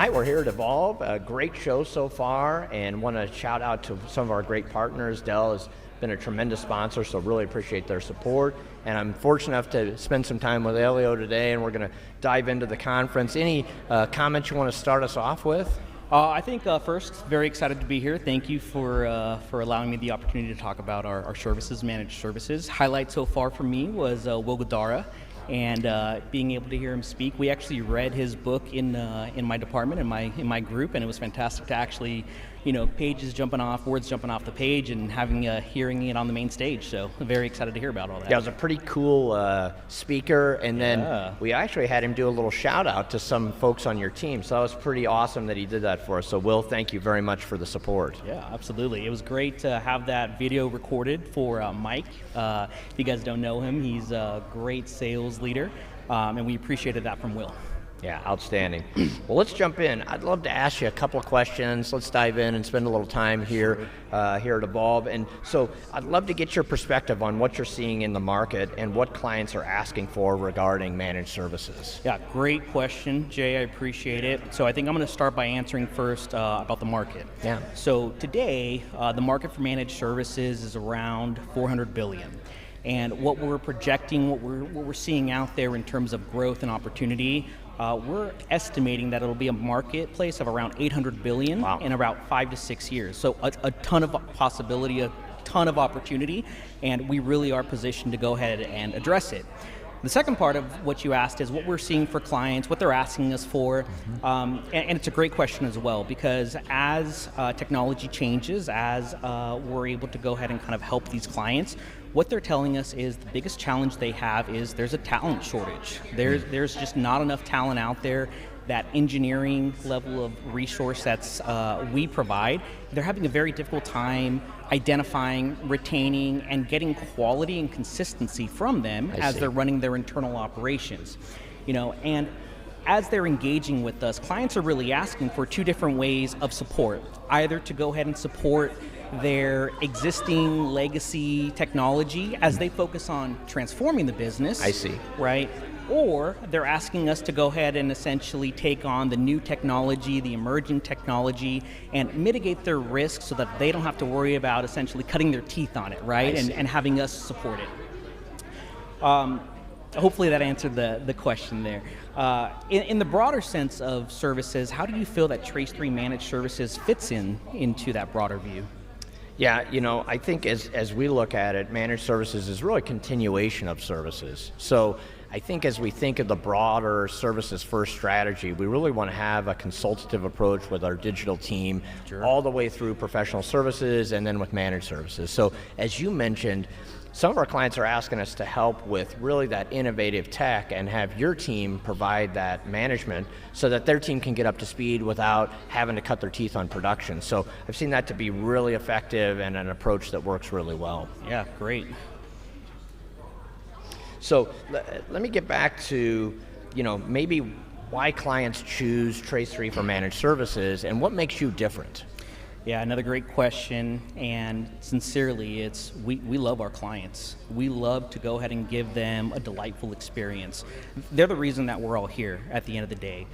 Hi, we're here at Evolve. A great show so far, and want to shout out to some of our great partners. Dell has been a tremendous sponsor, so really appreciate their support. And I'm fortunate enough to spend some time with Elio today, and we're going to dive into the conference. Any comments you want to start us off with? I think first, very excited to be here. Thank you for allowing me the opportunity to talk about our services, managed services. Highlight so far for me was Will Gadara, and being able to hear him speak. We actually read his book in my department, in my group, and it was fantastic to actually, pages jumping off, words jumping off the page, and hearing it on the main stage. So very excited to hear about all that. Yeah, it was a pretty cool speaker, and then we actually had him do a little shout out to some folks on your team. So that was pretty awesome that he did that for us. So Will, thank you very much for the support. Yeah, absolutely. It was great to have that video recorded for Mike. If you guys don't know him, he's a great sales leader, and we appreciated that from Will. Yeah, outstanding. Well, let's jump in. I'd love to ask you a couple of questions. Let's dive in and spend a little time here at Evolve. And so I'd love to get your perspective on what you're seeing in the market and what clients are asking for regarding managed services. Yeah, great question, Jay. I appreciate it. So I think I'm going to start by answering first about the market. Yeah. So today, the market for managed services is around $400 billion. And what we're projecting, what we're seeing out there in terms of growth and opportunity, we're estimating that it'll be a marketplace of around $800 billion in about 5 to 6 years. So a ton of possibility, a ton of opportunity, and we really are positioned to go ahead and address it. The second part of what you asked is what we're seeing for clients, what they're asking us for, and it's a great question as well, because as technology changes, as we're able to go ahead and kind of help these clients, what they're telling us is the biggest challenge they have is there's a talent shortage. There's just not enough talent out there. That engineering level of resource that's we provide, they're having a very difficult time identifying, retaining, and getting quality and consistency from them as they're running their internal operations. And as they're engaging with us, clients are really asking for two different ways of support, either to go ahead and support their existing legacy technology as they focus on transforming the business. Right? Or they're asking us to go ahead and essentially take on the new technology, the emerging technology, and mitigate their risk so that they don't have to worry about essentially cutting their teeth on it, right? And having us support it. Hopefully that answered the question there. In the broader sense of services, how do you feel that Trace3 managed services fits into that broader view? Yeah, I think as we look at it, managed services is really a continuation of services. So I think as we think of the broader services first strategy, we really want to have a consultative approach with our digital team all the way through professional services and then with managed services. So as you mentioned, some of our clients are asking us to help with really that innovative tech and have your team provide that management so that their team can get up to speed without having to cut their teeth on production. So I've seen that to be really effective and an approach that works really well. Yeah, great. So let me get back to, maybe why clients choose Trace3 for managed services and what makes you different. Yeah, another great question, and sincerely, we love our clients. We love to go ahead and give them a delightful experience. They're the reason that we're all here at the end of the day.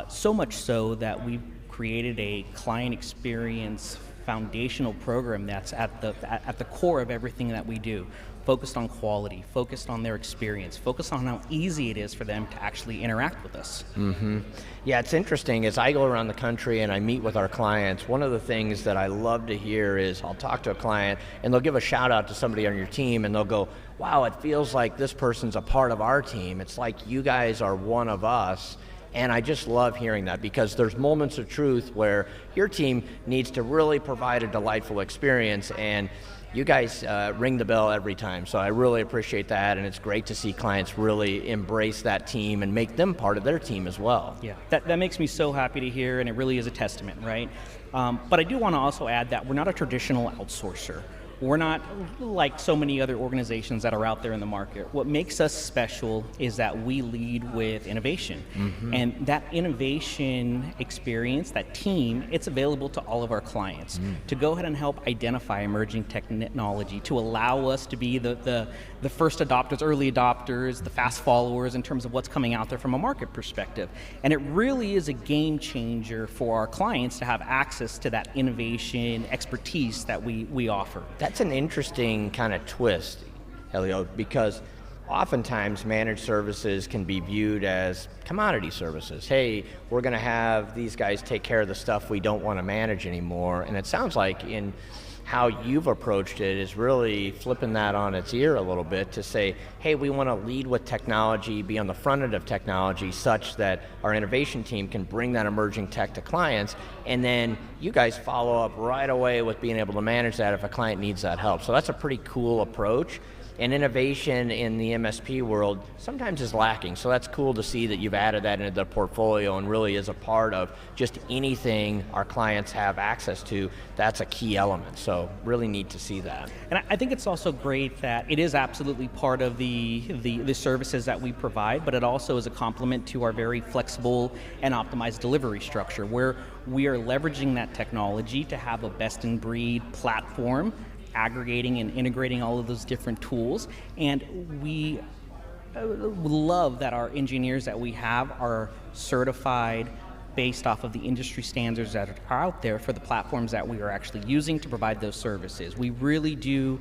So much so that we've created a client experience foundational program that's at the core of everything that we do. Focused on quality, focused on their experience, focused on how easy it is for them to actually interact with us. Yeah, it's interesting. As I go around the country and I meet with our clients, one of the things that I love to hear is I'll talk to a client and they'll give a shout out to somebody on your team and they'll go, wow, it feels like this person's a part of our team. It's like you guys are one of us. And I just love hearing that because there's moments of truth where your team needs to really provide a delightful experience, and you guys ring the bell every time. So I really appreciate that, and it's great to see clients really embrace that team and make them part of their team as well. Yeah, that makes me so happy to hear, and it really is a testament, right? But I do want to also add that we're not a traditional outsourcer. we're not like so many other organizations that are out there in the market. What makes us special is that we lead with innovation. And that innovation experience, that team, it's available to all of our clients to go ahead and help identify emerging technology, to allow us to be the first adopters, early adopters, the fast followers in terms of what's coming out there from a market perspective. And it really is a game changer for our clients to have access to that innovation expertise that we offer. That's an interesting kind of twist, Elio, because oftentimes managed services can be viewed as commodity services. Hey, we're going to have these guys take care of the stuff we don't want to manage anymore. And it sounds like in how you've approached it is really flipping that on its ear a little bit to say, hey, we want to lead with technology, be on the front end of technology such that our innovation team can bring that emerging tech to clients, and then you guys follow up right away with being able to manage that if a client needs that help. So that's a pretty cool approach. And innovation in the MSP world sometimes is lacking. So that's cool to see that you've added that into the portfolio and really is a part of just anything our clients have access to. That's a key element. So really neat to see that. And I think it's also great that it is absolutely part of the services that we provide, but it also is a complement to our very flexible and optimized delivery structure, where we are leveraging that technology to have a best-in-breed platform, aggregating and integrating all of those different tools. And we love that our engineers that we have are certified based off of the industry standards that are out there for the platforms that we are actually using to provide those services. We really do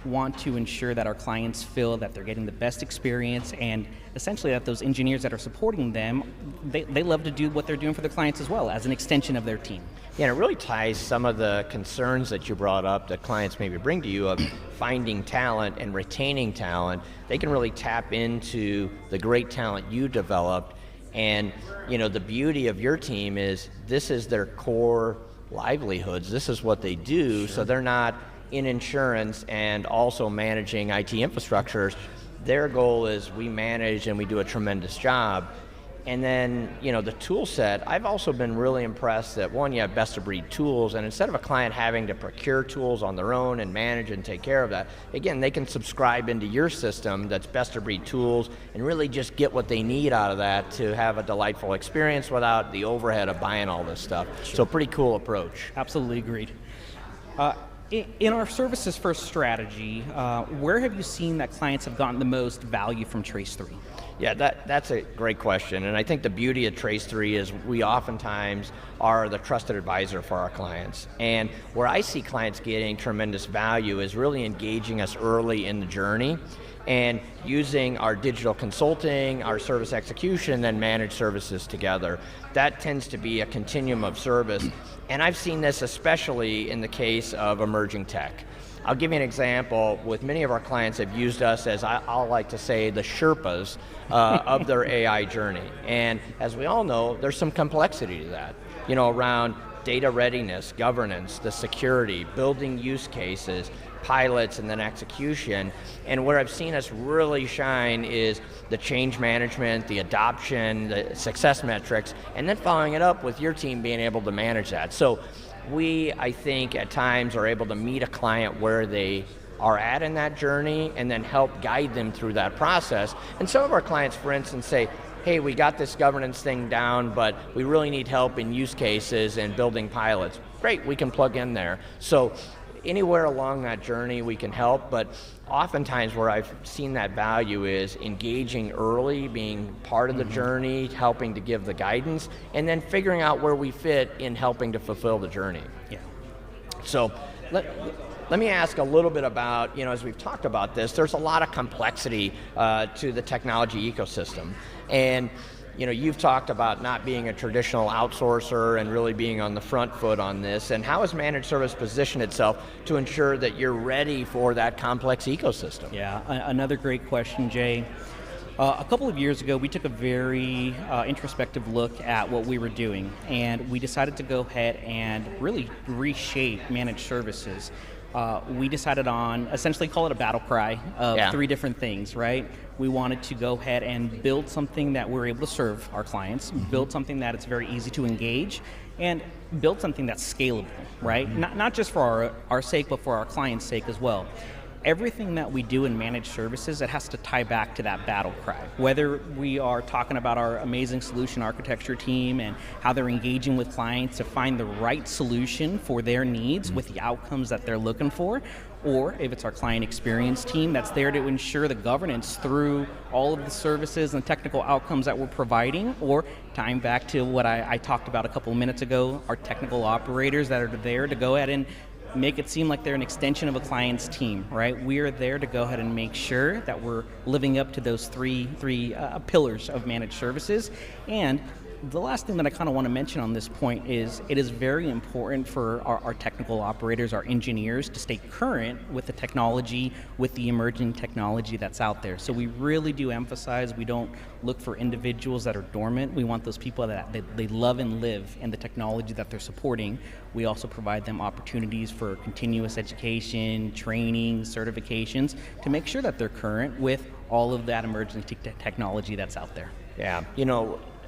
want to ensure that our clients feel that they're getting the best experience, and essentially that those engineers that are supporting them, they love to do what they're doing for their clients as well, as an extension of their team. Yeah, and it really ties some of the concerns that you brought up that clients maybe bring to you of finding talent and retaining talent. They can really tap into the great talent you developed, and the beauty of your team is this is their core livelihoods. This is what they do, so they're not in insurance and also managing IT infrastructures. Their goal is we manage and we do a tremendous job. And then, the tool set, I've also been really impressed that one, you have best of breed tools, and instead of a client having to procure tools on their own and manage and take care of that, again, they can subscribe into your system that's best of breed tools and really just get what they need out of that to have a delightful experience without the overhead of buying all this stuff. So pretty cool approach. Absolutely agreed. In our services first strategy, where have you seen that clients have gotten the most value from Trace3? Yeah, that's a great question, and I think the beauty of Trace3 is we oftentimes are the trusted advisor for our clients. And where I see clients getting tremendous value is really engaging us early in the journey and using our digital consulting, our service execution, and then managed services together. That tends to be a continuum of service, and I've seen this especially in the case of emerging tech. I'll give you an example. With many of our clients have used us as, I'll like to say, the Sherpas of their AI journey. And as we all know, there's some complexity to that, around data readiness, governance, the security, building use cases, pilots, and then execution. And where I've seen us really shine is the change management, the adoption, the success metrics, and then following it up with your team being able to manage that. So we, I think, at times are able to meet a client where they are at in that journey and then help guide them through that process. And some of our clients, for instance, say, hey, we got this governance thing down, but we really need help in use cases and building pilots. Great, we can plug in there. So anywhere along that journey we can help, but oftentimes where I've seen that value is engaging early, being part of the journey, helping to give the guidance, and then figuring out where we fit in helping to fulfill the journey. Yeah. So let me ask a little bit about, as we've talked about this, there's a lot of complexity to the technology ecosystem. And you've talked about not being a traditional outsourcer and really being on the front foot on this. And how has managed service positioned itself to ensure that you're ready for that complex ecosystem? Yeah, another great question, Jay. A couple of years ago, we took a very introspective look at what we were doing, and we decided to go ahead and really reshape managed services we decided on essentially call it a battle cry of 3 different things, right? We wanted to go ahead and build something that we're able to serve our clients, build something that it's very easy to engage, and build something that's scalable, right? Not just for our sake, but for our clients' sake as well. Everything that we do in managed services, it has to tie back to that battle cry. Whether we are talking about our amazing solution architecture team and how they're engaging with clients to find the right solution for their needs with the outcomes that they're looking for, or if it's our client experience team that's there to ensure the governance through all of the services and technical outcomes that we're providing, or tying back to what I talked about a couple of minutes ago, our technical operators that are there to go ahead and make it seem like they're an extension of a client's team, right? We are there to go ahead and make sure that we're living up to those three pillars of managed services. And the last thing that I kind of want to mention on this point is it is very important for our technical operators, our engineers, to stay current with the technology, with the emerging technology that's out there. So we really do emphasize we don't look for individuals that are dormant. We want those people that they love and live in the technology that they're supporting. We also provide them opportunities for continuous education, training, certifications to make sure that they're current with all of that emerging technology that's out there. Yeah,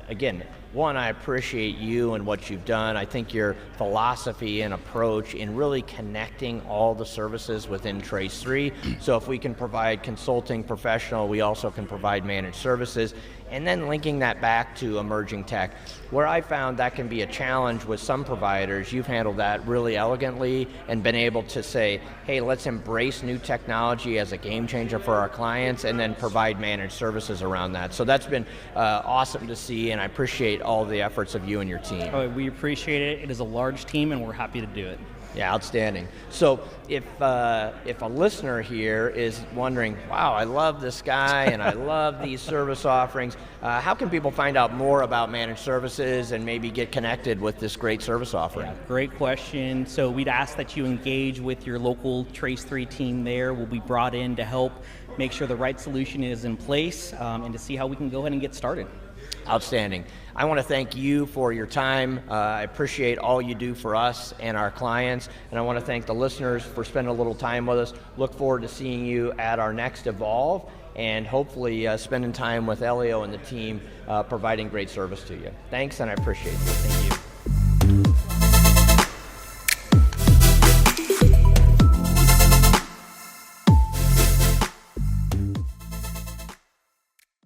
again, one, I appreciate you and what you've done. I think your philosophy and approach in really connecting all the services within Trace3. So if we can provide consulting professional, we also can provide managed services, and then linking that back to emerging tech. Where I found that can be a challenge with some providers, you've handled that really elegantly and been able to say, hey, let's embrace new technology as a game changer for our clients and then provide managed services around that. So that's been awesome to see, and I appreciate all the efforts of you and your team. Oh, we appreciate it. It is a large team and we're happy to do it. Yeah, outstanding. So if a listener here is wondering, wow, I love this guy and I love these service offerings, how can people find out more about managed services and maybe get connected with this great service offering? Yeah, great question. So we'd ask that you engage with your local Trace3 team there. We'll be brought in to help make sure the right solution is in place and to see how we can go ahead and get started. Outstanding. I want to thank you for your time. I appreciate all you do for us and our clients, and I want to thank the listeners for spending a little time with us. Look forward to seeing you at our next Evolve, and hopefully spending time with Elio and the team providing great service to you. Thanks, and I appreciate it. Thank you.